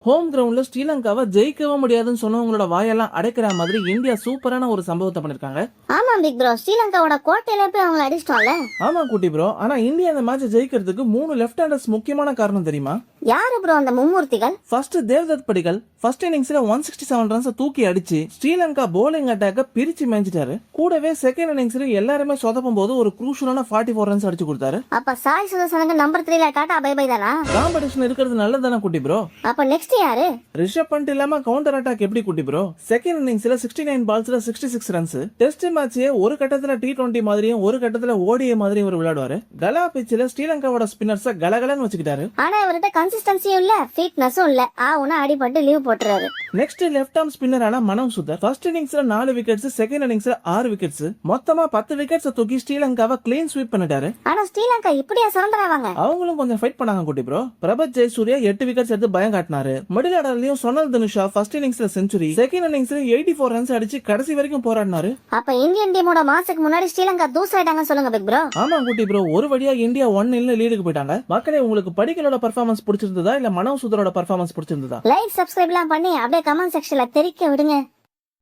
Home கிரவுண்ட்ல ஸ்ரீலங்காவை ஜெயிக்கவே முடியாதுன்னு சொன்னவங்களோட வாயெல்லாம் அடைக்கிற மாதிரி இந்தியா சூப்பரான ஒரு சம்பவத்தை பண்ணிருக்காங்க. ஆமா பிக் ப்ரோ, ஸ்ரீலங்காவோட கோட்டையில போய் அவங்கள அடிச்சிட்டோம்ல. ஆமா குட்டி ப்ரோ, ஆனா இந்தியா இந்த மேட்ச் ஜெயிக்கிறதுக்கு 3 லெஃப்ட் ஹேண்டர்ஸ் முக்கியமான காரணம் தெரியுமா? யாரு ப்ரோ அந்த மும்மூர்த்திகள்? First Devdutt Padikkal first இன்னிங்ஸ்ல 167 runs தூக்கி அடிச்சு ஸ்ரீலங்கா போலிங் அட்டாக்க பிரிச்சு மேய்ஞ்சிட்டாரு. கூடவே செகண்ட் இன்னிங்ஸ்ல எல்லாருமே சொதப்பும் போது ஒரு குரூஷியலான 44 ரன்ஸ் அடிச்சு கொடுத்தாரு. அப்ப சாய் சுதர்சனுக்கு நம்பர் 3ல டாடா பை பை தானா? காம்படிஷன் இருக்கிறது நல்லதானே குட்டி ப்ரோ. அப்ப நெக்ஸ்ட் யாரு? ரிஷப் பண்ட் இல்லாம கவுண்டர் அட்டாக் எப்படி குட்டி ப்ரோ? செகண்ட் இன்னிங்ஸ்ல 69 பால்ஸ்ல 66 ரன்ஸ். டெஸ்ட் மேட்சே ஒரு கட்டத்துல T20 மாதிரியும் ஒரு கட்டத்துல ODI மாதிரியும் இவர் விளையாடுவாரு. கலா பிச்சில ஸ்ரீலங்காவோட ஸ்பின்னர்ஸ கலகலன்னு வச்சுக்கிட்டாரு. ஆனா இவர்கிட்ட கன்சிஸ்டன்சியும் இல்ல, ஃபிட்னஸும் இல்ல. ஆவுனா அடிபட்டு லீவ் போட்டுறாரு. நெக்ஸ்ட் லெஃப்ட் ஆர்ம் ஸ்பின்னரான மனவ் சுதர் ஃபர்ஸ்ட் இன்னிங்ஸ்ல 4 விக்கெட்ஸ், செகண்ட் இன்னிங்ஸ்ல 6 விக்கெட்ஸ், மொத்தமா 10 விக்கெட்ஸ் தூக்கி ஸ்ரீலங்காவை கிளீன் ஸ்வீப் பண்ணிட்டாரு. ஆனா ஸ்ரீலங்கா இப்படியா சரண்டர் ஆவாங்க? அவங்களும் கொஞ்சம் ஃபைட் பண்ணாங்க குட்டி ப்ரோ. பிரபத் ஜெயசூர்யா 8 விக்கெட்ஸ் எடுத்து பயம் காட்டினாரு. மிடில் ஆர்டர்லயும் சொனல் தனுஷா ஃபர்ஸ்ட் இன்னிங்ஸ்ல செஞ்சுரி, செகண்ட் இன்னிங்ஸ்ல 84 ரன்ஸ் அடிச்சு கடைசி வரைக்கும் போராடினாரு. அப்ப இந்தியன் டீமோட மாசுக்கு முன்னாடி ஸ்ரீலங்கா தூஸ் ஆயிட்டாங்க சொல்லுங்க பிக் ப்ரோ. ஆமா குட்டி ப்ரோ, ஒரு வழியா இந்தியா 1-0 லீடுக்கு போயிட்டாங்க. மக்களே, உங்களுக்கு படிகளோட பெர்ஃபார்மன்ஸ் பிடிச்சிருந்ததா இல்ல மனவ் சுதரோட பெர்ஃபார்மன்ஸ் பிடிச்சிருந்ததா? லைக் சப்ஸ்கிரைப் எல்லாம் பண்ணி அப்படியே கமெண்ட் செக்ஷன்ல தெரிக்க விடுங்க.